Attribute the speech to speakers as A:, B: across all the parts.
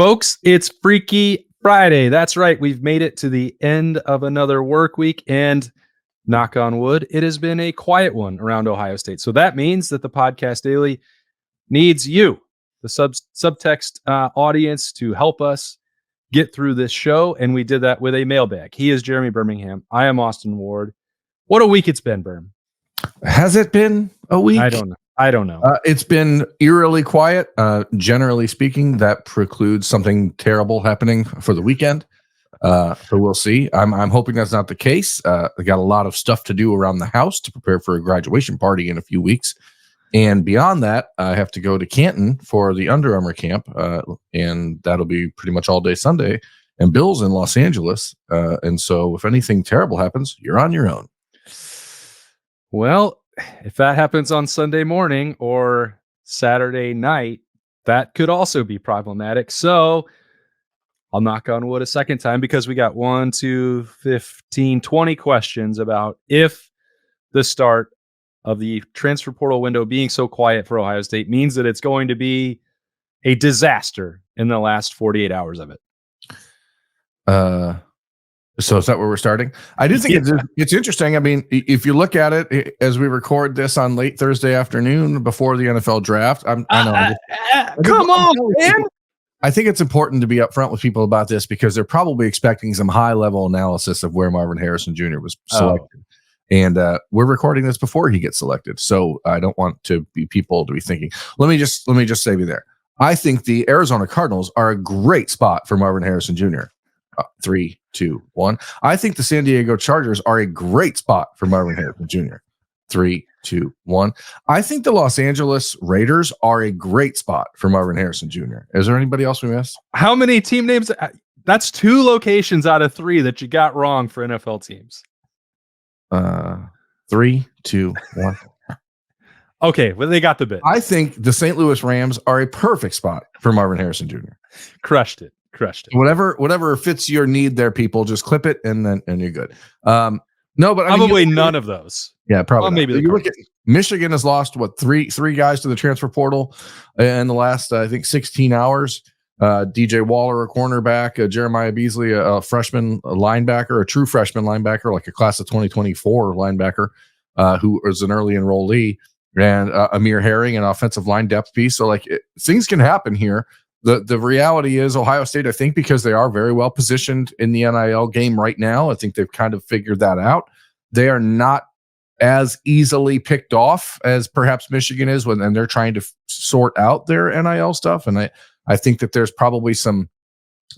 A: Folks, it's Freaky Friday. That's right. We've made it to the end of another work week, and knock on wood, it has been a quiet one around Ohio State. So that means that the Podcast Daily needs you, the subtext audience, to help us get through this show. And we did that with a mailbag. He is Jeremy Birmingham. I am Austin Ward. What a week it's been, Birm.
B: Has it been a week?
A: I don't know.
B: It's been eerily quiet. Generally speaking, that precludes something terrible happening for the weekend. So we'll see. I'm hoping that's not the case. I got a lot of stuff to do around the house to prepare for a graduation party in a few weeks. And beyond that, I have to go to Canton for the Under Armour camp. And that'll be pretty much all day Sunday. And Bill's in Los Angeles. And so if anything terrible happens, you're on your own.
A: Well, if that happens on Sunday morning or Saturday night, that could also be problematic. So I'll knock on wood a second time, because we got 1, 2, 15, 20 questions about if the start of the transfer portal window being so quiet for Ohio State means that it's going to be a disaster in the last 48 hours of it.
B: So is that where we're starting? I do think it's interesting. I mean, if you look at it as we record this on late Thursday afternoon before the NFL draft, come on, man. I think it's important to be upfront with people about this, because they're probably expecting some high-level analysis of where Marvin Harrison Jr. was selected. And we're recording this before he gets selected. So I don't want people to be thinking, let me just save you there. I think the Arizona Cardinals are a great spot for Marvin Harrison Jr. 3, 2, 1. I think the San Diego Chargers are a great spot for Marvin Harrison Jr. 3, 2, 1. I think the Los Angeles Raiders are a great spot for Marvin Harrison Jr. Is there anybody else we missed?
A: How many team names? That's 2 locations out of 3 that you got wrong for NFL teams.
B: 3, 2, 1.
A: Okay, well, they got the bit.
B: I think the St. Louis Rams are a perfect spot for Marvin Harrison Jr.
A: Crushed it.
B: Whatever fits your need there, people. Just clip it and you're good. No, but
A: probably none of those.
B: Yeah, probably.
A: Well, maybe
B: you look at Michigan has lost three guys to the transfer portal in the last I think 16 hours. DJ Waller, a cornerback, Jeremiah Beasley, a freshman linebacker, a true freshman linebacker, like a class of 2024 linebacker, who is an early enrollee, and Amir Herring, an offensive line depth piece. So things can happen here. The reality is Ohio State, I think, because they are very well positioned in the NIL game right now, I think they've kind of figured that out. They are not as easily picked off as perhaps Michigan is and they're trying to sort out their NIL stuff. And I think that there's probably some,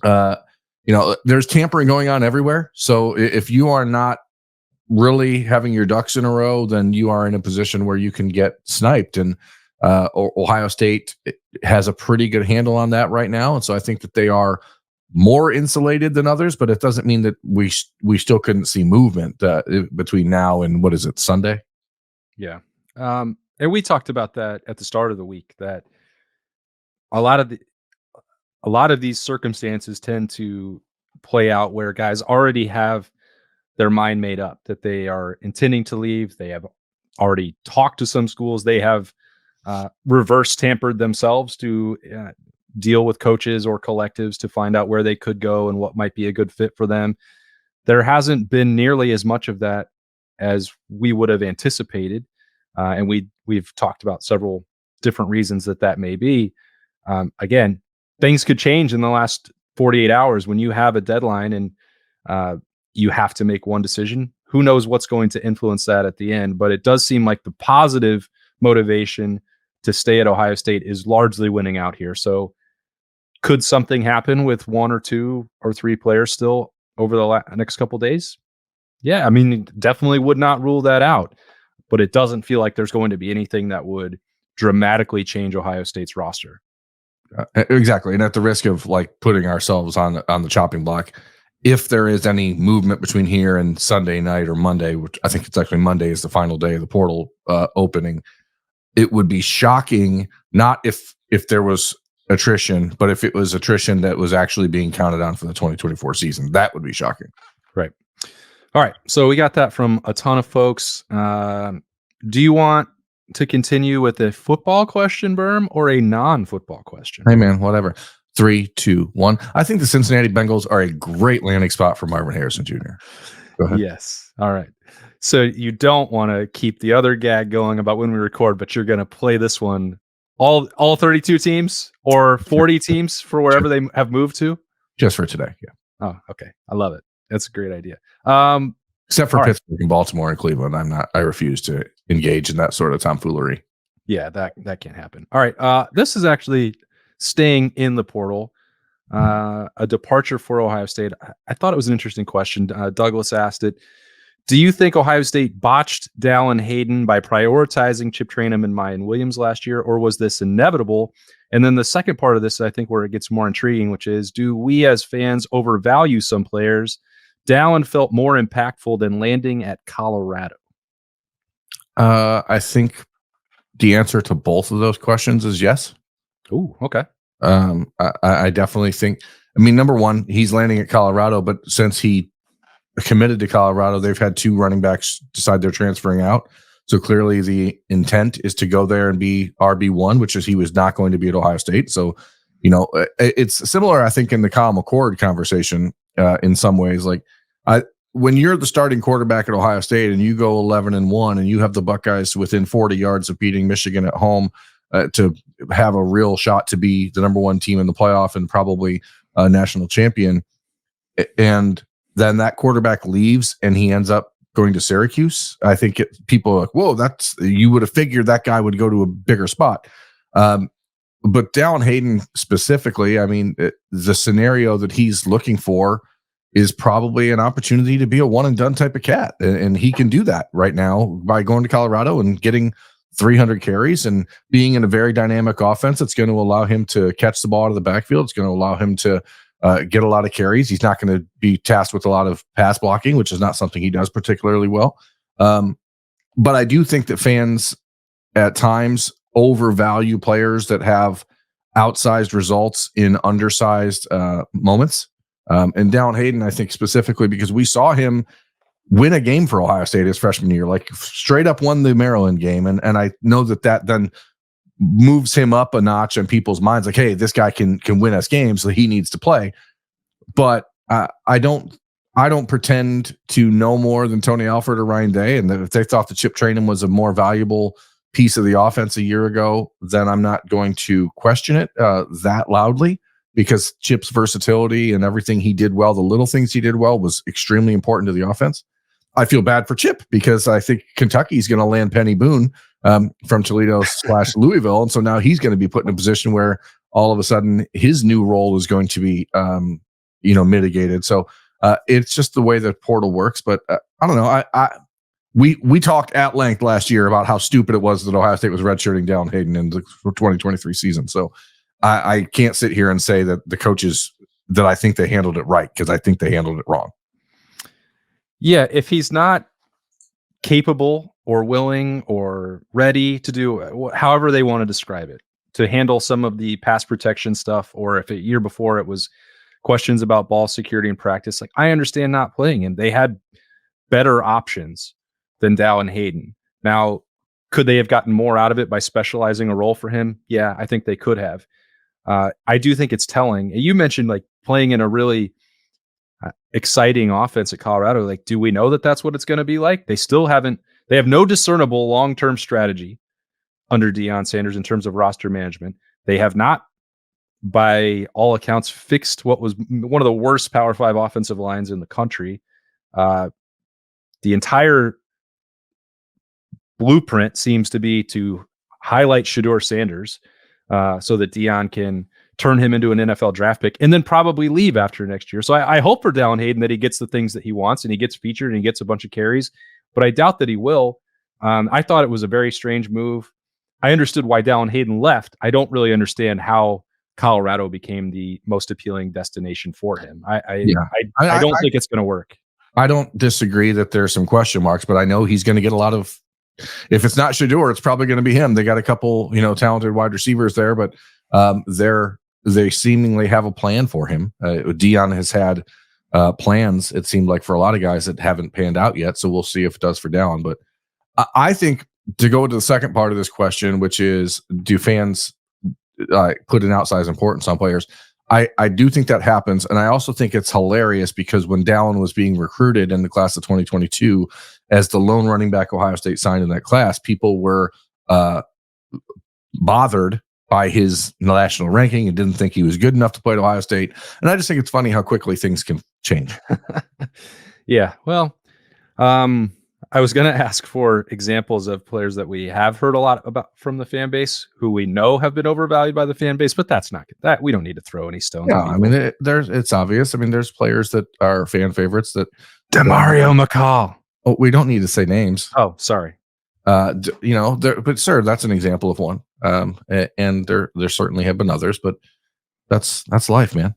B: there's tampering going on everywhere. So if you are not really having your ducks in a row, then you are in a position where you can get sniped. And Ohio State has a pretty good handle on that right now. And so I think that they are more insulated than others, but it doesn't mean that we still couldn't see movement between now and what is it, Sunday?
A: Yeah. And we talked about that at the start of the week, that a lot of these circumstances tend to play out where guys already have their mind made up that they are intending to leave. They have already talked to some schools. They have reverse tampered themselves to deal with coaches or collectives to find out where they could go and what might be a good fit for them. There hasn't been nearly as much of that as we would have anticipated. And we've talked about several different reasons that may be. Again, things could change in the last 48 hours when you have a deadline and you have to make one decision. Who knows what's going to influence that at the end, but it does seem like the positive motivation to stay at Ohio State is largely winning out here. So could something happen with 1 or 2 or 3 players still over the next couple of days? Yeah, I mean, definitely would not rule that out, but it doesn't feel like there's going to be anything that would dramatically change Ohio State's roster.
B: Exactly. And at the risk of putting ourselves on the chopping block, if there is any movement between here and Sunday night or Monday, which I think it's actually Monday is the final day of the portal opening, it would be shocking, not if there was attrition, but if it was attrition that was actually being counted on for the 2024 season. That would be shocking.
A: Right. All right. So we got that from a ton of folks. Do you want to continue with a football question, Berm, or a non-football question?
B: Hey, man, whatever. 3, 2, 1. I think the Cincinnati Bengals are a great landing spot for Marvin Harrison Jr. Go ahead.
A: Yes. All right. So you don't want to keep the other gag going about when we record, but you're going to play this one all 32 teams or 40 teams for wherever they have moved to?
B: Just for today, yeah.
A: Oh, okay. I love it. That's a great idea.
B: Except for Pittsburgh and Baltimore and Cleveland. I refuse to engage in that sort of tomfoolery.
A: Yeah, that can't happen. All right. This is actually staying in the portal. A departure for Ohio State. I thought it was an interesting question. Douglas asked it. Do you think Ohio State botched Dallin Hayden by prioritizing Chip Trayanum and Mayan Williams last year, or was this inevitable? And then the second part of this, I think, where it gets more intriguing, which is, do we as fans overvalue some players? Dallin felt more impactful than landing at Colorado.
B: I think the answer to both of those questions is yes.
A: Oh, okay.
B: I definitely think, number one, he's landing at Colorado, but since he committed to Colorado, they've had 2 running backs decide they're transferring out. So clearly the intent is to go there and be RB1, which is he was not going to be at Ohio State. So, it's similar, I think, in the Kyle McCord conversation in some ways. Like, when you're the starting quarterback at Ohio State and you go 11-1 and you have the Buckeyes within 40 yards of beating Michigan at home to have a real shot to be the number 1 team in the playoff and probably a national champion, and then that quarterback leaves and he ends up going to Syracuse, I think people are like, whoa, you would have figured that guy would go to a bigger spot. But Dallin Hayden specifically, the scenario that he's looking for is probably an opportunity to be a one and done type of cat. And he can do that right now by going to Colorado and getting 300 carries and being in a very dynamic offense. It's going to allow him to catch the ball out of the backfield. It's going to allow him to get a lot of carries. He's not going to be tasked with a lot of pass blocking, which is not something he does particularly well. But I do think that fans at times overvalue players that have outsized results in undersized moments. And Dallin Hayden, I think specifically because we saw him win a game for Ohio State his freshman year, like straight up won the Maryland game. And I know that then moves him up a notch in people's minds. Like, hey, this guy can win us games, so he needs to play. But I don't pretend to know more than Tony Alford or Ryan Day. And if they thought the Chip Trayanum was a more valuable piece of the offense a year ago, then I'm not going to question it that loudly, because Chip's versatility and everything he did well, the little things he did well, was extremely important to the offense. I feel bad for Chip because I think Kentucky's going to land Penny Boone from Toledo/Louisville. And so now he's going to be put in a position where all of a sudden his new role is going to be, mitigated. So it's just the way that portal works. But I don't know. We talked at length last year about how stupid it was that Ohio State was redshirting Dallin Hayden in the 2023 season. So I can't sit here and say that the coaches that I think they handled it right, because I think they handled it wrong.
A: Yeah, if he's not capable or willing or ready to do however they want to describe it, to handle some of the pass protection stuff, or if a year before it was questions about ball security and practice, like, I understand not playing him. They had better options than Dallin Hayden. Now, could they have gotten more out of it by specializing a role for him? Yeah, I think they could have. I do think it's telling. You mentioned like playing in a really exciting offense at Colorado. Like, do we know that that's what it's going to be like? They have no discernible long-term strategy under Deion Sanders in terms of roster management. They have not, by all accounts, fixed what was one of the worst Power 5 offensive lines in the country. The entire blueprint seems to be to highlight Shedeur Sanders so that Deion can turn him into an NFL draft pick and then probably leave after next year. So I hope for Dallin Hayden that he gets the things that he wants and he gets featured and he gets a bunch of carries, but I doubt that he will. I thought it was a very strange move. I understood why Dallin Hayden left. I don't really understand how Colorado became the most appealing destination for him. I don't think it's going to work.
B: I don't disagree that there's some question marks, but I know he's going to get a lot of, if it's not Shedeur, it's probably going to be him. They got a couple, talented wide receivers there, but they seemingly have a plan for him. Deion has had plans, it seemed like, for a lot of guys that haven't panned out yet. So we'll see if it does for Dallin. But I think, to go into the second part of this question, which is, do fans put an outsized importance on players? I do think that happens. And I also think it's hilarious because when Dallin was being recruited in the class of 2022 as the lone running back Ohio State signed in that class, people were bothered by his national ranking and didn't think he was good enough to play at Ohio State. And I just think it's funny how quickly things can change.
A: Yeah. Well, I was going to ask for examples of players that we have heard a lot about from the fan base who we know have been overvalued by the fan base, but that's not good. That we don't need to throw any stones.
B: Yeah, I mean, it's obvious. I mean, there's players that are fan favorites that
A: Demario McCall.
B: Oh, we don't need to say names.
A: Oh, sorry.
B: But sir, that's an example of one. And there certainly have been others, but that's life, man.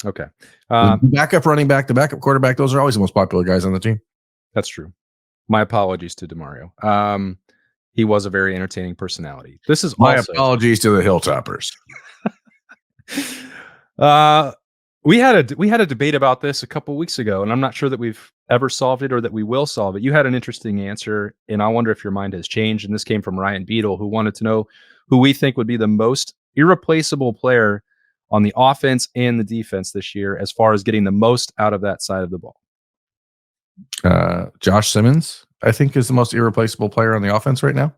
A: Okay.
B: The backup running back, the backup quarterback, those are always the most popular guys on the team.
A: That's true. My apologies to Demario. He was a very entertaining personality. This is
B: my apologies to the Hilltoppers.
A: We had a debate about this a couple weeks ago, and I'm not sure that we've ever solved it or that we will solve it. You had an interesting answer, and I wonder if your mind has changed. And this came from Ryan Beadle, who wanted to know who we think would be the most irreplaceable player on the offense and the defense this year, as far as getting the most out of that side of the ball.
B: Josh Simmons, I think, is the most irreplaceable player on the offense right now,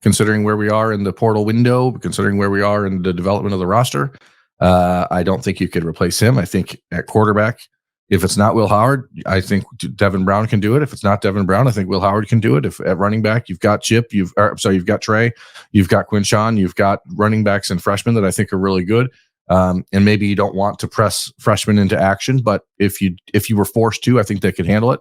B: considering where we are in the portal window, considering where we are in the development of the roster. I don't think you could replace him. I think at quarterback, if it's not Will Howard, I think Devin Brown can do it. If it's not Devin Brown, I think Will Howard can do it. If at running back, you've got Chip, you've got Trey, you've got Quinshawn, you've got running backs and freshmen that I think are really good. And maybe you don't want to press freshmen into action, but if you were forced to, I think they could handle it.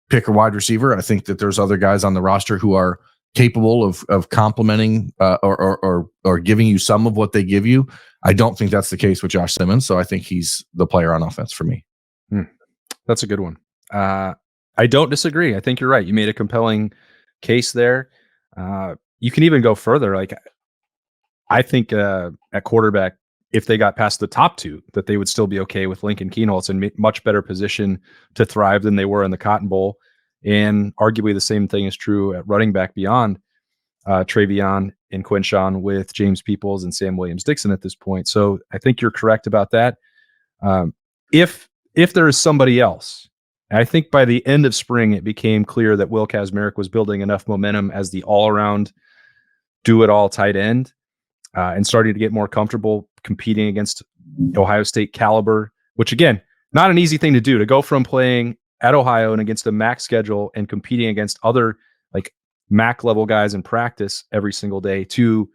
B: Pick a wide receiver. I think that there's other guys on the roster who are capable of complementing or giving you some of what they give you. I don't think that's the case with Josh Simmons, so I think he's the player on offense for me.
A: That's a good one. I don't disagree. I think you're right. You made a compelling case there. You can even go further. Like, I think at quarterback, if they got past the top two, that they would still be okay with Lincoln Kienholz in much better position to thrive than they were in the Cotton Bowl. And arguably the same thing is true at running back beyond Travion and Quinshawn with James Peoples and Sam Williams-Dixon at this point. So I think you're correct about that. If there is somebody else, I think by the end of spring, it became clear that Will Kazmarek was building enough momentum as the all-around do-it-all tight end and starting to get more comfortable competing against Ohio State caliber, which, again, not an easy thing to do, to go from playing at Ohio and against a MAC schedule and competing against other like MAC level guys in practice every single day to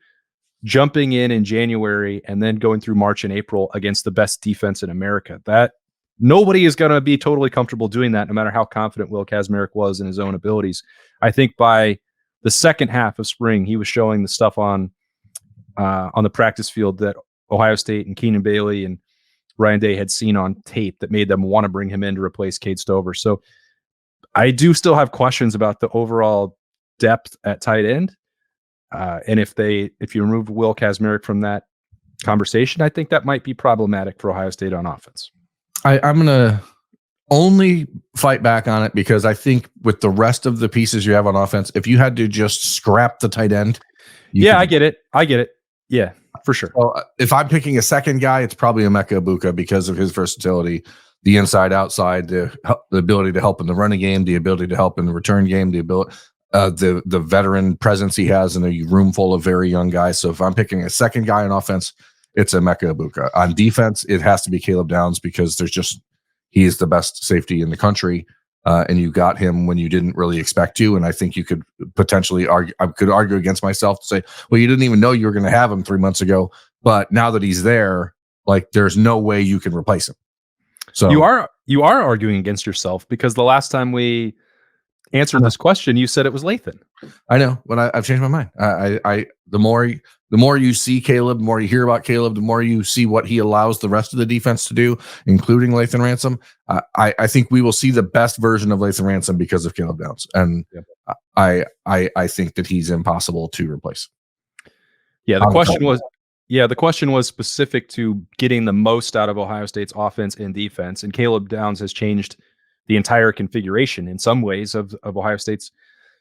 A: jumping in January and then going through March and April against the best defense in America. That nobody is going to be totally comfortable doing that, no matter how confident Will Kazmarek was in his own abilities. I think by the second half of spring, he was showing the stuff on the practice field that Ohio State and Keenan Bailey and Ryan Day had seen on tape that made them want to bring him in to replace Cade Stover. So I do still have questions about the overall depth at tight end. And if you removed Will Kazmarek from that conversation, I think that might be problematic for Ohio State on offense.
B: I'm going to only fight back on it because I think with the rest of the pieces you have on offense, if you had to just scrap the tight end.
A: I get it. Yeah, for sure.
B: So if I'm picking a second guy, it's probably Emeka Egbuka because of his versatility, the inside, outside, the ability to help in the running game, the ability to help in the return game, the veteran presence he has in a room full of very young guys. So if I'm picking a second guy on offense, it's Emeka Egbuka. On defense, it has to be Caleb Downs because he is the best safety in the country. And you got him when you didn't really expect to. And I think you could potentially argue, I could argue against myself to say, well, you didn't even know you were going to have him 3 months ago. But now that he's there, like there's no way you can replace him. So
A: you are arguing against yourself because the last time we answered this question, you said it was Lathan.
B: I know, but I've changed my mind. The more you see Caleb, the more you hear about Caleb, the more you see what he allows the rest of the defense to do, including Lathan Ransom. I think we will see the best version of Lathan Ransom because of Caleb Downs, and I think that he's impossible to replace.
A: Yeah, the question was specific to getting the most out of Ohio State's offense and defense, and Caleb Downs has changed the entire configuration in some ways of Ohio State's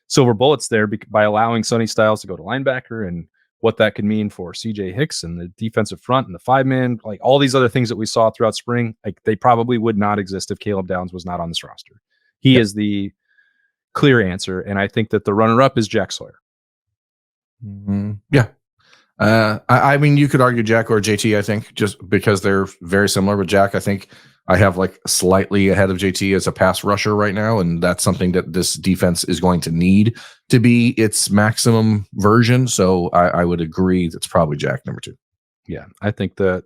A: silver bullets there by allowing Sonny Styles to go to linebacker and what that could mean for CJ Hicks and the defensive front and the 5-man, like all these other things that we saw throughout spring, like they probably would not exist if Caleb Downs was not on this roster. He is the clear answer. And I think that the runner-up is Jack Sawyer.
B: Mm-hmm. Yeah. I mean, you could argue Jack or JT, I think, just because they're very similar. With Jack, I think I have like slightly ahead of JT as a pass rusher right now, and that's something that this defense is going to need to be its maximum version. So I would agree that's probably Jack number 2.
A: Yeah, I think that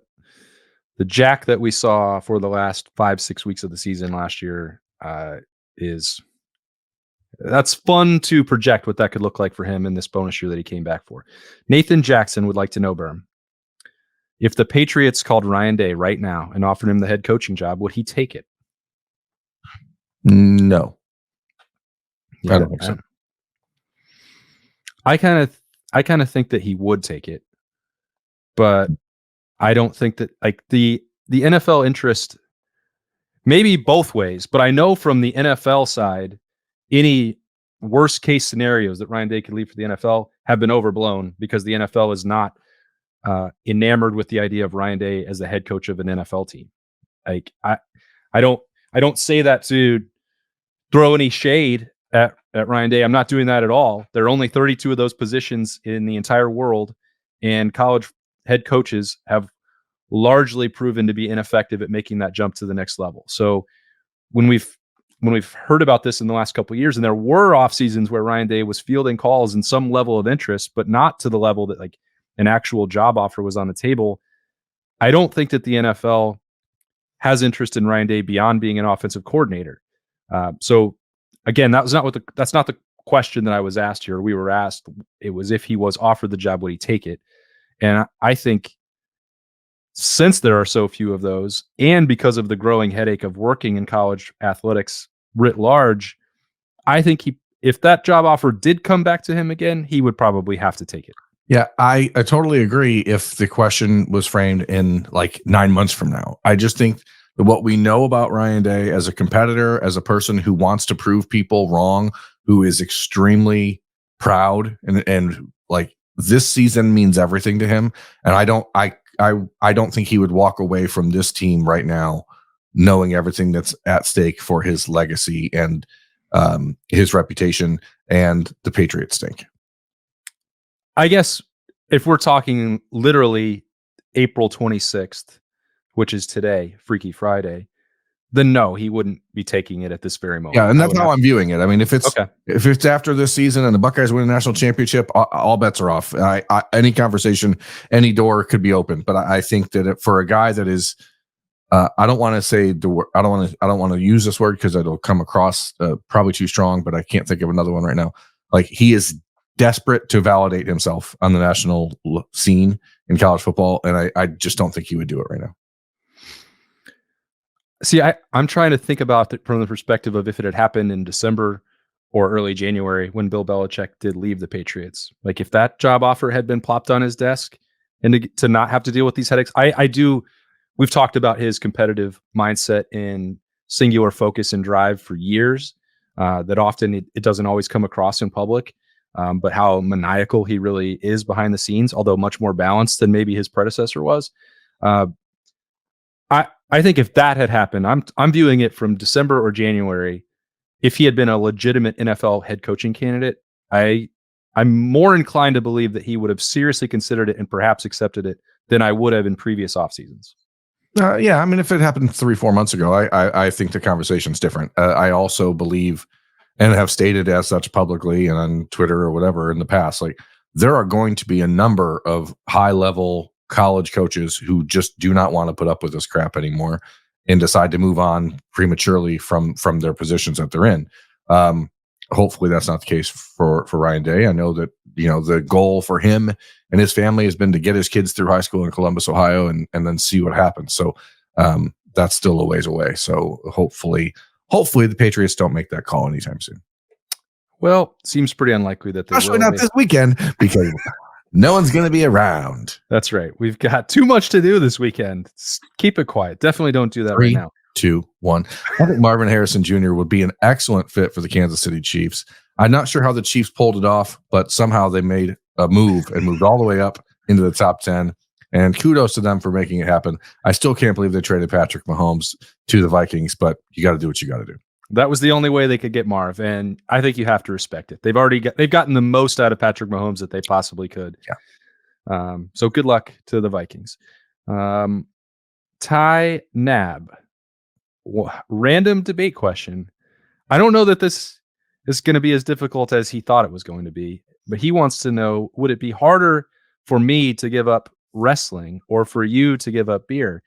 A: the Jack that we saw for the last 5-6 weeks of the season last year that's fun to project what that could look like for him in this bonus year that he came back for. Nathan Jackson would like to know, Berm, if the Patriots called Ryan Day right now and offered him the head coaching job, would he take it?
B: No.
A: Yeah,
B: I don't think so.
A: I kind of think that he would take it, but I don't think that like the NFL interest, maybe both ways, but I know from the NFL side, any worst case scenarios that Ryan Day could leave for the NFL have been overblown because the NFL is not enamored with the idea of Ryan Day as the head coach of an NFL team. Like I don't say that to throw any shade at Ryan Day. I'm not doing that at all. There are only 32 of those positions in the entire world, and college head coaches have largely proven to be ineffective at making that jump to the next level. So when we've heard about this in the last couple of years, and there were off seasons where Ryan Day was fielding calls and some level of interest, but not to the level that like an actual job offer was on the table. I don't think that the NFL has interest in Ryan Day beyond being an offensive coordinator. So again, that's not the question that I was asked here. We were asked, it was if he was offered the job, would he take it? And I think since there are so few of those, and because of the growing headache of working in college athletics writ large, I think if that job offer did come back to him again, he would probably have to take it.
B: Yeah, I totally agree if the question was framed in like 9 months from now. I just think that what we know about Ryan Day as a competitor, as a person who wants to prove people wrong, who is extremely proud and like this season means everything to him. And I don't think he would walk away from this team right now knowing everything that's at stake for his legacy and his reputation, and the Patriots stink.
A: I guess if we're talking literally April 26th, which is today, Freaky Friday, then no, he wouldn't be taking it at this very moment.
B: Yeah, and that's how I'm viewing it. I mean, if it's after this season and the Buckeyes win a national championship, all bets are off. Any conversation, any door could be open. But I think that for a guy that is, I don't want to say the word. I don't want to use this word because it'll come across probably too strong. But I can't think of another one right now. Like he is desperate to validate himself on the national scene in college football, and I just don't think he would do it right now.
A: See, I'm trying to think about it from the perspective of if it had happened in December or early January when Bill Belichick did leave the Patriots. Like if that job offer had been plopped on his desk and to not have to deal with these headaches, we've talked about his competitive mindset and singular focus and drive for years, that often it doesn't always come across in public. But how maniacal he really is behind the scenes, although much more balanced than maybe his predecessor was. I think if that had happened, I'm viewing it from December or January. If he had been a legitimate NFL head coaching candidate, I'm more inclined to believe that he would have seriously considered it and perhaps accepted it than I would have in previous off seasons.
B: Yeah, I mean, if it happened 3-4 months ago, I think the conversation's different. I also believe, and have stated as such publicly and on Twitter or whatever in the past, like there are going to be a number of high-level college coaches who just do not want to put up with this crap anymore and decide to move on prematurely from their positions that they're in. Hopefully that's not the case for Ryan Day. I know that, the goal for him and his family has been to get his kids through high school in Columbus, Ohio, and then see what happens. So that's still a ways away. So hopefully the Patriots don't make that call anytime soon.
A: Well, seems pretty unlikely that they
B: especially not this weekend because no one's going to be around.
A: That's right. We've got too much to do this weekend. Keep it quiet. Definitely don't do that
B: 3,
A: right now.
B: 2, 1. I think Marvin Harrison Jr. would be an excellent fit for the Kansas City Chiefs. I'm not sure how the Chiefs pulled it off, but somehow they made move and moved all the way up into the top 10. And kudos to them for making it happen. I still can't believe they traded Patrick Mahomes to the Vikings, but you got to do what you got to do.
A: That was the only way they could get Marv, and I think you have to respect it. They've gotten the most out of Patrick Mahomes that they possibly could.
B: Yeah.
A: So good luck to the Vikings. Ty Nab, random debate question. I don't know that this is going to be as difficult as he thought it was going to be, but he wants to know: would it be harder for me to give up wrestling or for you to give up beer?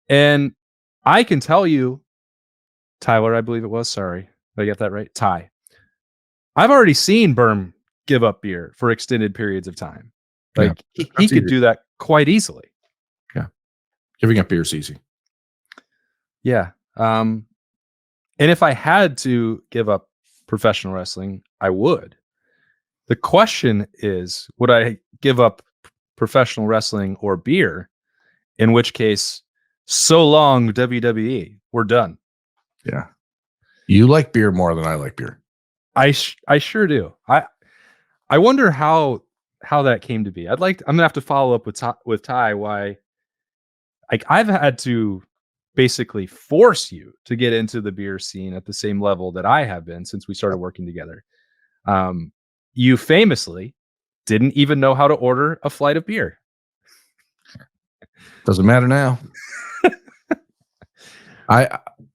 A: And I can tell you, Tyler, I believe it was. Sorry, did I get that right? Ty. I've already seen Berm give up beer for extended periods of time. Like he could do that quite easily.
B: Yeah. Giving up beer is easy.
A: Yeah. And if I had to give up professional wrestling, I would. The question is, would I give up professional wrestling or beer? In which case, so long WWE, we're done.
B: Yeah. You like beer more than I like beer.
A: I sure do. I wonder how that came to be. I'm gonna have to follow up with Ty why. Like I've had to basically force you to get into the beer scene at the same level that I have been since we started working together. You famously didn't even know how to order a flight of beer.
B: Doesn't matter now.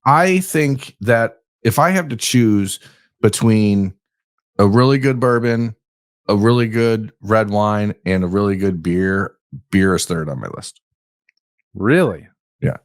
B: I think that if I have to choose between a really good bourbon, a really good red wine, and a really good beer is third on my list.
A: Really?
B: Yeah.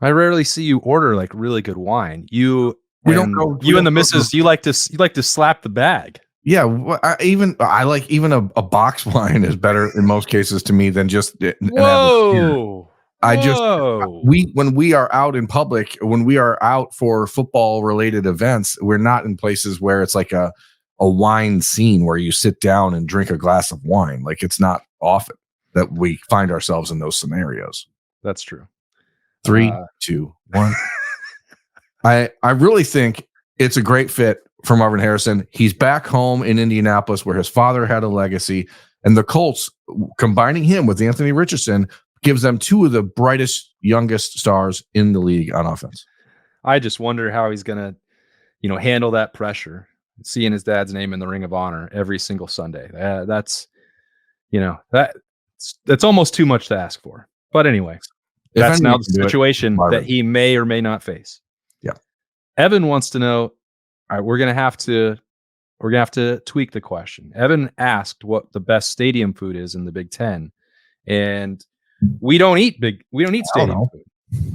A: I rarely see you order like really good wine. You and the missus, you like to slap the bag.
B: Yeah, I like even a box wine is better in most cases to me than just
A: Whoa.
B: When we are out in public, when we are out for football related events, we're not in places where it's like a wine scene where you sit down and drink a glass of wine. Like it's not often that we find ourselves in those scenarios.
A: That's true.
B: 3, 2, 1. I really think it's a great fit for Marvin Harrison. He's back home in Indianapolis where his father had a legacy, and the Colts combining him with Anthony Richardson gives them two of the brightest, youngest stars in the league on offense.
A: I just wonder how he's going to, handle that pressure, seeing his dad's name in the Ring of Honor every single Sunday. That's almost too much to ask for. But anyway, that's now the situation that he may or may not face.
B: Yeah.
A: Evan wants to know, all right, we're gonna have to tweak the question. Evan asked what the best stadium food is in the Big Ten, and we don't eat stadium food.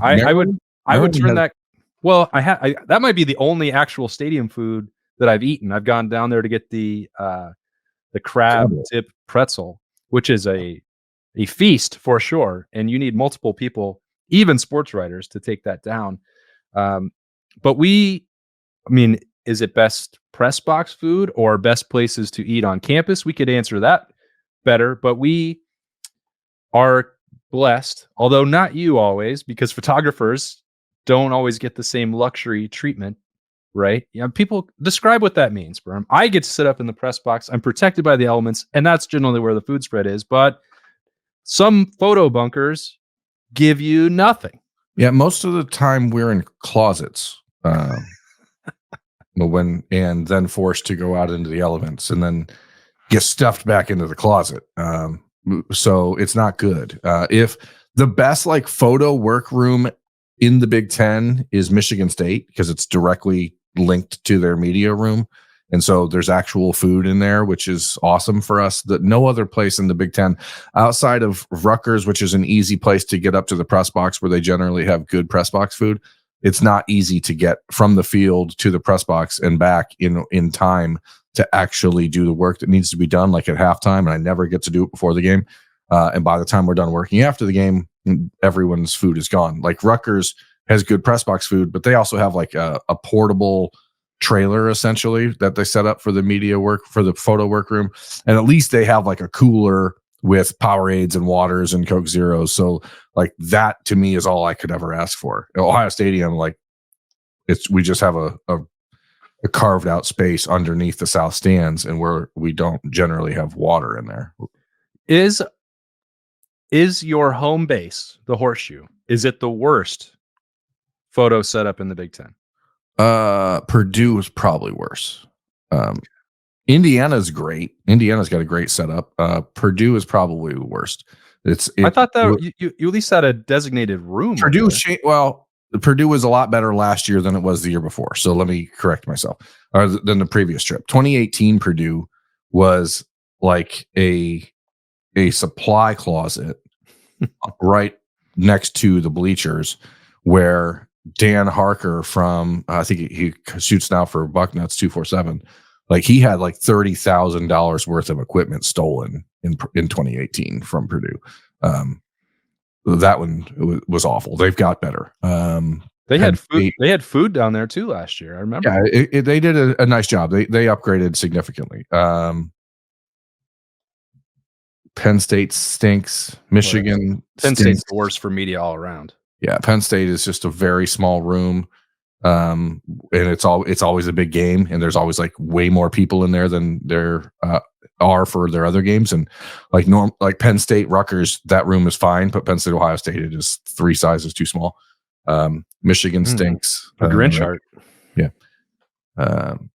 A: I would turn that. Well, that might be the only actual stadium food that I've eaten. I've gone down there to get the crab tip pretzel, which is a feast for sure, and you need multiple people, even sports writers, to take that down. But is it best press box food or best places to eat on campus? We could answer that better, but we are blessed, although not you always, because photographers don't always get the same luxury treatment, right? People describe what that means, Berm. I get to sit up in the press box. I'm protected by the elements, and that's generally where the food spread is, but some photo bunkers give you nothing.
B: Yeah, most of the time we're in closets. And then forced to go out into the elements and then get stuffed back into the closet. So it's not good. If the best photo workroom in the Big Ten is Michigan State, because it's directly linked to their media room. And so there's actual food in there, which is awesome for us. That no other place in the Big Ten outside of Rutgers, which is an easy place to get up to the press box where they generally have good press box food. It's not easy to get from the field to the press box and back in time to actually do the work that needs to be done, like at halftime. And I never get to do it before the game. And by the time we're done working after the game, everyone's food is gone. Like Rutgers has good press box food, but they also have a portable trailer essentially that they set up for the media work, for the photo workroom. And at least they have a cooler with Powerades and waters and Coke Zeros. So that to me is all I could ever ask for. Ohio Stadium, we just have a a carved out space underneath the south stands, and where we don't generally have water in there.
A: Is your home base, the Horseshoe, is it the worst photo setup in the Big Ten?
B: Purdue is probably worse. Indiana's great. Indiana's got a great setup. Purdue is probably the worst.
A: I thought that you at least had a designated room.
B: Purdue was a lot better last year than it was the year before. So let me correct myself. Than the previous trip. 2018 Purdue was like a supply closet right next to the bleachers, where Dan Harker from I think he shoots now for Bucknuts 247. Like, he had like $30,000 worth of equipment stolen in 2018 from Purdue. That one was awful. They've got better.
A: They had food. They had food down there too last year. I remember.
B: Yeah, they did a nice job. They upgraded significantly. Penn State stinks. Michigan.
A: Penn State's the worst for media all around.
B: Yeah, Penn State is just a very small room. And it's always a big game, and there's always like way more people in there than there are for their other games. And like Penn State Rutgers, that room is fine, but Penn State Ohio State, it is 3 sizes too small. Michigan stinks.
A: A Grinch chart.
B: Yeah.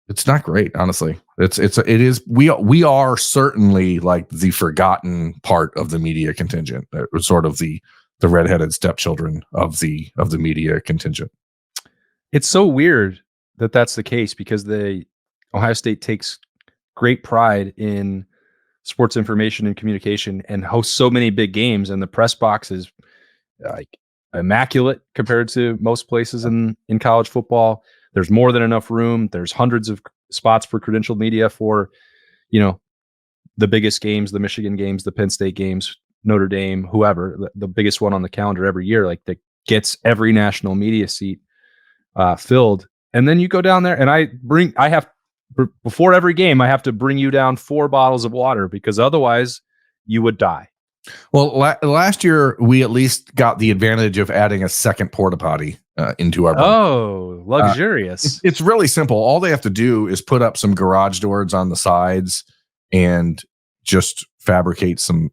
B: It's not great, honestly. It is. We are certainly like the forgotten part of the media contingent. It was sort of the redheaded stepchildren of the media contingent.
A: It's so weird that that's the case, because Ohio State takes great pride in sports information and communication and hosts so many big games, and the press box is like immaculate compared to most places in college football. There's more than enough room. There's hundreds of spots for credentialed media for, the biggest games, the Michigan games, the Penn State games, Notre Dame, whoever, the biggest one on the calendar every year, like that gets every national media seat filled. And then you go down there, and before every game, I have to bring you down 4 bottles of water, because otherwise you would die.
B: Well, last year we at least got the advantage of adding a second porta potty into our.
A: Oh, luxurious!
B: It's really simple. All they have to do is put up some garage doors on the sides and just fabricate some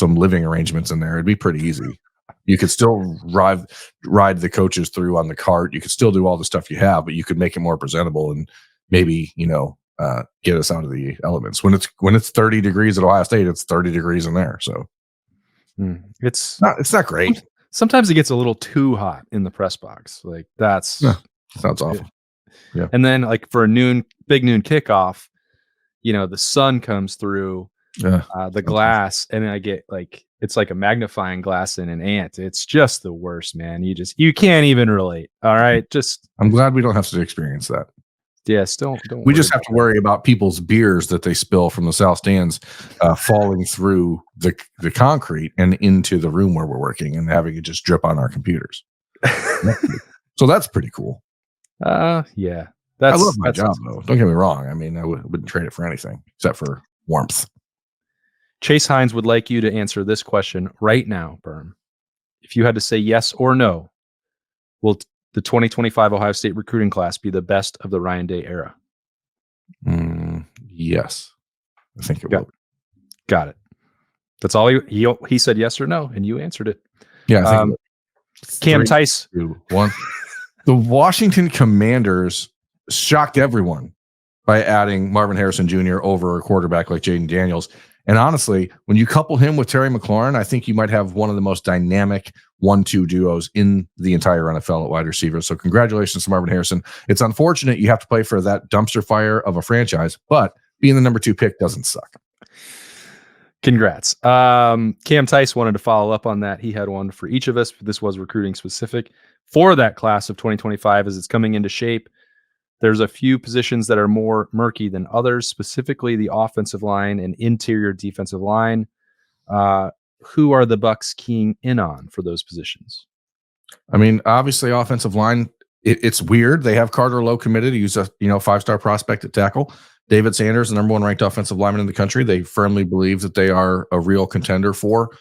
B: living arrangements in there. It'd be pretty easy. You could still ride the coaches through on the cart. You could still do all the stuff you have, but you could make it more presentable and maybe get us out of the elements. When it's 30 degrees at Ohio State, it's 30 degrees in there. So it's not great.
A: Sometimes it gets a little too hot in the press box. Like sounds
B: awful. Yeah.
A: And then like for a big noon kickoff, the sun comes through the glass, and I get like, it's like a magnifying glass in an ant. It's just the worst, man. You can't even relate. All right.
B: I'm glad we don't have to experience that.
A: Yes, don't.
B: We just have to worry about people's beers that they spill from the south stands falling through the concrete and into the room where we're working, and having it just drip on our computers. So that's pretty cool.
A: Yeah.
B: I love my job, though. Don't get me wrong. I mean, I wouldn't trade it for anything except for warmth.
A: Chase Hines would like you to answer this question right now, Berm. If you had to say yes or no, will the 2025 Ohio State recruiting class be the best of the Ryan Day era?
B: Yes. I think it will.
A: Got it. That's all he said yes or no, and you answered it.
B: Yeah. I think
A: Cam Tice.
B: 2, 1. The Washington Commanders shocked everyone by adding Marvin Harrison Jr. over a quarterback like Jaden Daniels. And honestly, when you couple him with Terry McLaurin, I think you might have one of the most dynamic 1-2 duos in the entire NFL at wide receiver. So congratulations to Marvin Harrison. It's unfortunate you have to play for that dumpster fire of a franchise, but being the number 2 pick doesn't suck.
A: Congrats. Cam Tice wanted to follow up on that. He had one for each of us. This was recruiting specific for that class of 2025 as it's coming into shape. There's a few positions that are more murky than others, specifically the offensive line and interior defensive line. Who are the Bucks keying in on for those positions?
B: I mean, obviously, offensive line, it's weird. They have Carter Lowe committed. He's a 5-star prospect at tackle. David Sanders, the number 1 ranked offensive lineman in the country. They firmly believe that they are a real contender for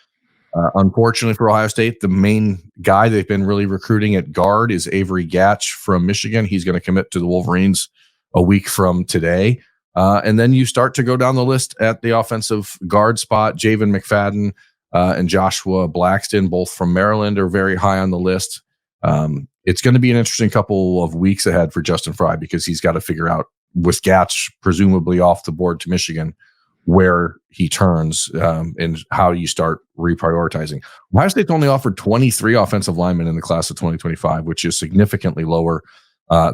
B: Unfortunately for Ohio State, the main guy they've been really recruiting at guard is Avery Gatch from Michigan. He's going to commit to the Wolverines a week from today. And then you start to go down the list at the offensive guard spot. Javen McFadden and Joshua Blackston, both from Maryland, are very high on the list. It's going to be an interesting couple of weeks ahead for Justin Frye because he's got to figure out, with Gatch presumably off the board to Michigan, where he turns and how you start reprioritizing. Ohio State's only offered 23 offensive linemen in the class of 2025, which is significantly lower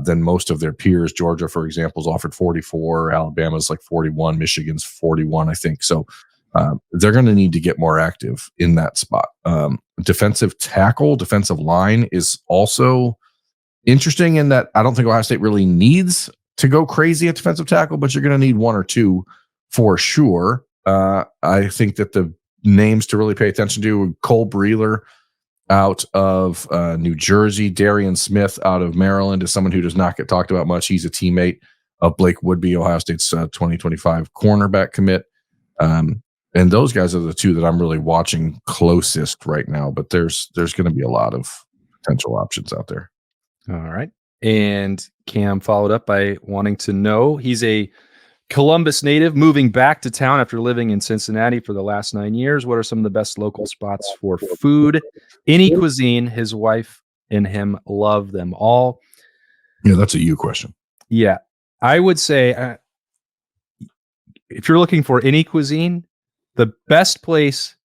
B: than most of their peers. Georgia, for example, has offered 44. Alabama's like 41. Michigan's 41, I think. So they're going to need to get more active in that spot. Defensive tackle, defensive line is also interesting in that I don't think Ohio State really needs to go crazy at defensive tackle, but you're going to need one or two for sure. I think that the names to really pay attention to: Cole Breeler out of New Jersey, Darian Smith out of Maryland is someone who does not get talked about much. He's a teammate of Blake Woodby, Ohio State's 2025 cornerback commit. And those guys are the two that I'm really watching closest right now, but there's going to be a lot of potential options out there.
A: All right. And Cam followed up by wanting to know, he's a Columbus native moving back to town after living in Cincinnati for the last 9 years. What are some of the best local spots for food? Any cuisine? His wife and him love them all.
B: Yeah, that's a you question.
A: Yeah. I would say if you're looking for any cuisine, the best place,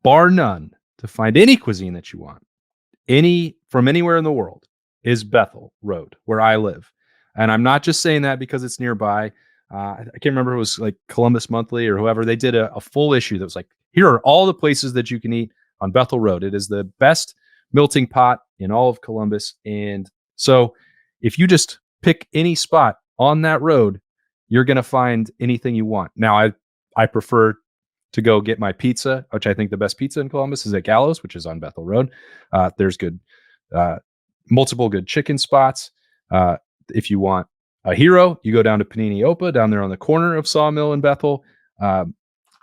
A: bar none, to find any cuisine that you want, from anywhere in the world, is Bethel Road, where I live. And I'm not just saying that because it's nearby. I can't remember if it was like Columbus Monthly or whoever. They did a full issue that was like, here are all the places that you can eat on Bethel Road. It is the best melting pot in all of Columbus. And so if you just pick any spot on that road, you're going to find anything you want. Now, I prefer to go get my pizza, which I think the best pizza in Columbus is at Gallows, which is on Bethel Road. There's good, multiple good chicken spots. If you want a hero, you go down to Panini Opa down there on the corner of Sawmill and Bethel.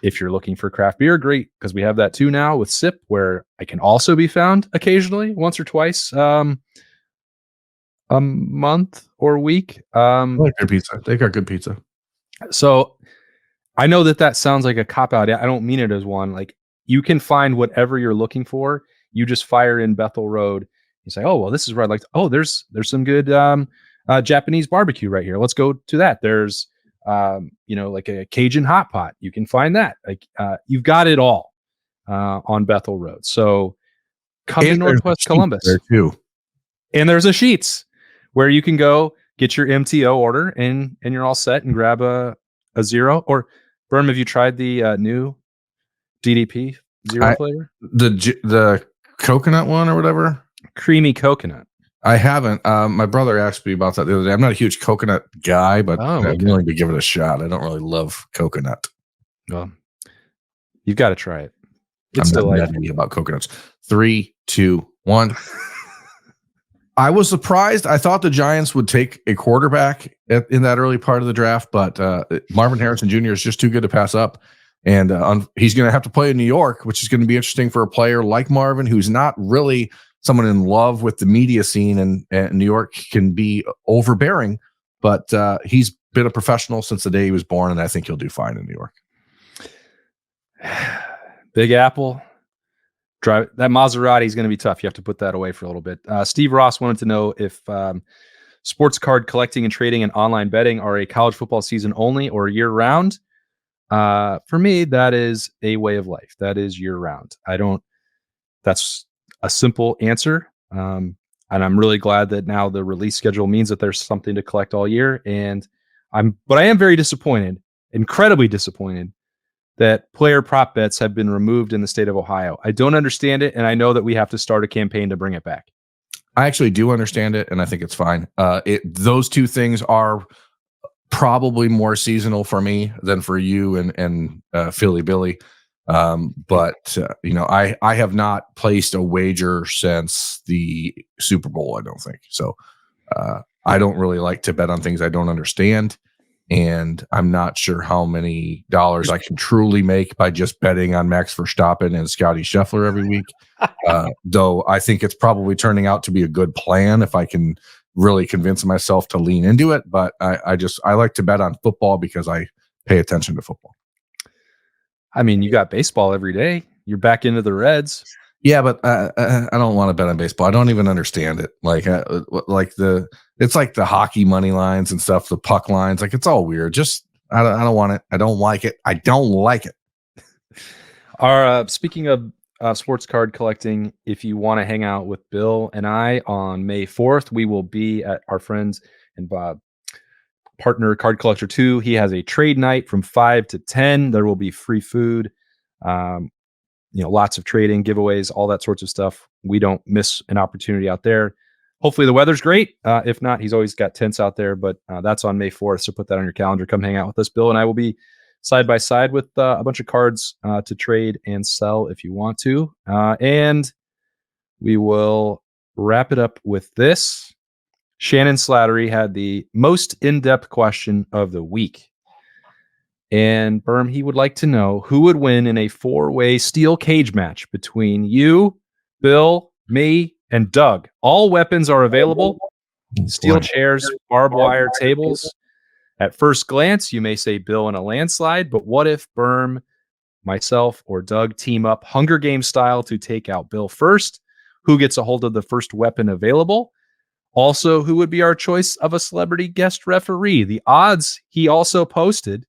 A: If you're looking for craft beer, great, because we have that too now with Sip, where I can also be found occasionally, once or twice a month or week.
B: I like their pizza. They got good pizza.
A: So I know that sounds like a cop-out. I don't mean it as one. Like, you can find whatever you're looking for. You just fire in Bethel Road. You say, oh, well, this is where I'd like to. Oh, there's some good Japanese barbecue right here. Let's go to that. There's, like a Cajun hot pot. You can find that. Like, you've got it all on Bethel Road. So come to Northwest Columbus.
B: There too.
A: And there's a Sheetz where you can go get your MTO order and you're all set and grab a zero. Or Berm, have you tried the new DDP zero flavor?
B: The coconut one or whatever?
A: Creamy coconut.
B: I haven't. My brother asked me about that the other day. I'm not a huge coconut guy, but I'm willing to give it a shot. I don't really love coconut.
A: Well, you've got to try it.
B: It's delightful. About coconuts. 3, 2, 1. I was surprised. I thought the Giants would take a quarterback in that early part of the draft, but Marvin Harrison Jr. is just too good to pass up. And he's going to have to play in New York, which is going to be interesting for a player like Marvin, who's not really someone in love with the media scene. And New York can be overbearing, but he's been a professional since the day he was born, and I think he'll do fine in New York.
A: Big Apple. Drive that Maserati is going to be tough. You have to put that away for a little bit. Steve Ross wanted to know if sports card collecting and trading and online betting are a college football season only or year round. For me, that is a way of life. That is year round. That's a simple answer. And I'm really glad that now the release schedule means that there's something to collect all year. But I am very disappointed, incredibly disappointed, that player prop bets have been removed in the state of Ohio. I don't understand it, and I know that we have to start a campaign to bring it back.
B: I actually do understand it, and I think it's fine. Those two things are probably more seasonal for me than for you and Philly Billy. But I have not placed a wager since the Super Bowl, I don't think. So I don't really like to bet on things I don't understand. and I'm not sure how many dollars I can truly make by just betting on Max Verstappen and Scotty Scheffler every week. Though I think it's probably turning out to be a good plan if I can really convince myself to lean into it. But I like to bet on football because I pay attention to football.
A: I mean, you got baseball every day. You're back into the Reds.
B: Yeah, but I don't want to bet on baseball. I don't even understand it. It's like the hockey money lines and stuff, the puck lines. Like, it's all weird. Just I don't want it. I don't like it. I don't like it.
A: Speaking of sports card collecting, if you want to hang out with Bill and I on May 4th, we will be at our friends and partner Card Collector 2. He has a trade night from 5 to 10. There will be free food. Lots of trading, giveaways, all that sorts of stuff. We don't miss an opportunity out there. Hopefully the weather's great. If not, he's always got tents out there, but that's on May 4th. So put that on your calendar. Come hang out with us. Bill and I will be side by side with a bunch of cards to trade and sell if you want to. And we will wrap it up with this. Shannon Slattery had the most in-depth question of the week. And Berm, he would like to know who would win in a 4-way steel cage match between you, Bill, me, and Doug. All weapons are available. Steel chairs, barbed wire tables. At first glance, you may say Bill in a landslide, but what if Berm, myself, or Doug team up Hunger Games style to take out Bill first? Who gets a hold of the first weapon available? Also, who would be our choice of a celebrity guest referee? The odds he also posted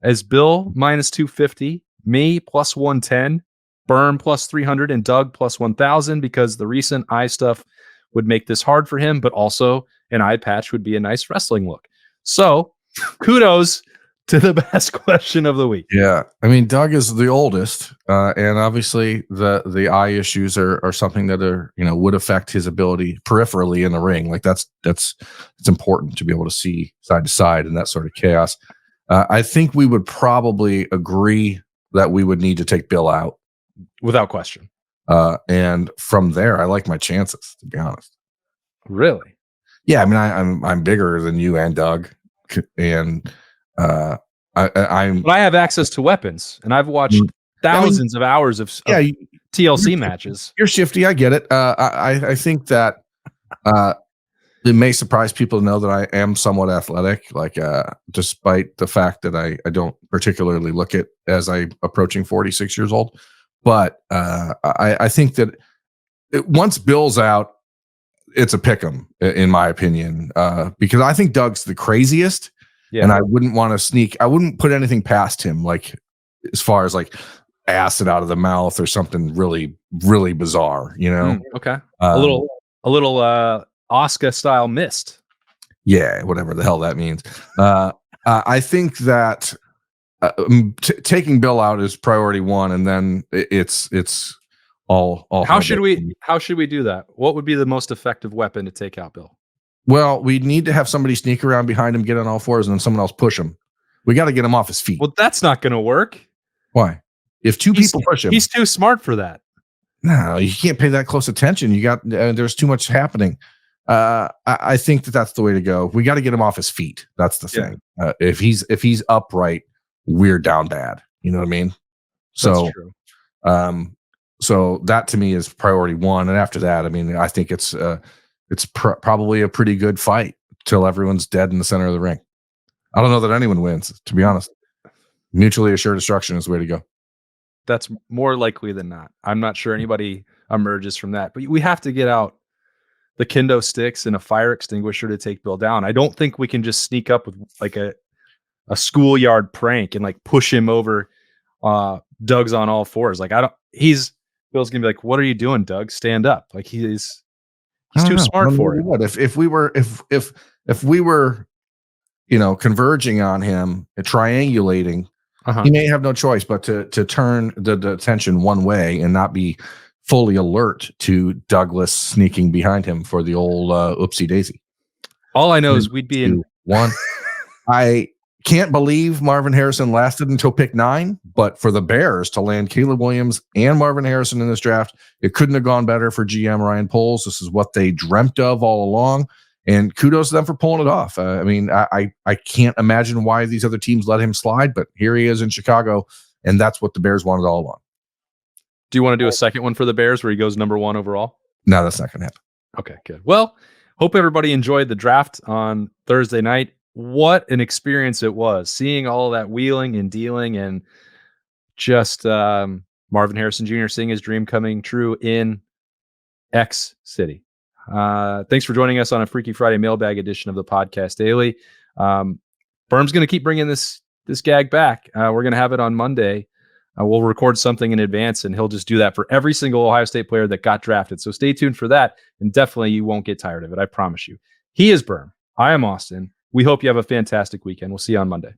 A: as Bill minus 250, me plus 110, Berm plus 300, and Doug plus 1,000, because the recent eye stuff would make this hard for him, but also an eye patch would be a nice wrestling look. So kudos to the best question of the week.
B: Yeah. I mean, Doug is the oldest, and obviously the eye issues are something that are, would affect his ability peripherally in the ring. Like it's important to be able to see side to side and that sort of chaos. I think we would probably agree that we would need to take Bill out
A: without question.
B: And from there, I like my chances, to be honest.
A: Really?
B: Yeah. I mean, I'm bigger than you and Doug, and But
A: I have access to weapons, and I've watched thousands of hours of TLC matches.
B: You're shifty. I get it. I think that it may surprise people to know that I am somewhat athletic, despite the fact that I don't particularly look it as I'm approaching 46 years old. But I think that once Bill's out, it's a pick 'em, in my opinion, because I think Doug's the craziest. Yeah. And I wouldn't want to sneak. I wouldn't put anything past him, like as far as like acid out of the mouth or something really, really bizarre,
A: Okay. A little Oscar style mist.
B: Yeah, whatever the hell that means. I think that taking Bill out is priority one, and then it's all.
A: How should we do that? What would be the most effective weapon to take out Bill?
B: Well, we need to have somebody sneak around behind him, get on all fours, and then someone else push him. We got to get him off his feet.
A: Well, that's not going to work.
B: Why? If people push him,
A: he's too smart for that.
B: No, you can't pay that close attention. You got there's too much happening. I think that's the way to go. We got to get him off his feet. That's the thing. If he's upright, we're down bad. You know what I mean? So,
A: that's true.
B: So that to me is priority one, and after that, I mean, I think it's probably a pretty good fight till everyone's dead in the center of the ring. I don't know that anyone wins, to be honest. Mutually assured destruction is the way to go.
A: That's more likely than not. I'm not sure anybody emerges from that, but we have to get out the kendo sticks and a fire extinguisher to take Bill down. I don't think we can just sneak up with like a schoolyard prank and like push him over. Doug's on all fours. Like Bill's gonna be like, "What are you doing, Doug? Stand up!" Like he's too smart for it.
B: What if we were, converging on him and triangulating? He may have no choice but to turn the attention one way and not be fully alert to Douglas sneaking behind him for the old oopsie daisy.
A: All I know is we'd be in
B: one. I can't believe Marvin Harrison lasted until pick 9, but for the Bears to land Caleb Williams and Marvin Harrison in this draft, it couldn't have gone better for GM Ryan Poles. This is what they dreamt of all along. And kudos to them for pulling it off. I mean, I can't imagine why these other teams let him slide, but here he is in Chicago, and that's what the Bears wanted all along.
A: Do you want to do a second one for the Bears where he goes number 1 overall?
B: No, that's not going to happen.
A: Okay, good. Well, hope everybody enjoyed the draft on Thursday night. What an experience it was, seeing all that wheeling and dealing, and just Marvin Harrison Jr. seeing his dream coming true in X City. Thanks for joining us on a Freaky Friday mailbag edition of the Podcast Daily. Berm's going to keep bringing this gag back. We're going to have it on Monday. We'll record something in advance, and he'll just do that for every single Ohio State player that got drafted. So stay tuned for that, and definitely you won't get tired of it. I promise you. He is Berm. I am Austin. We hope you have a fantastic weekend. We'll see you on Monday.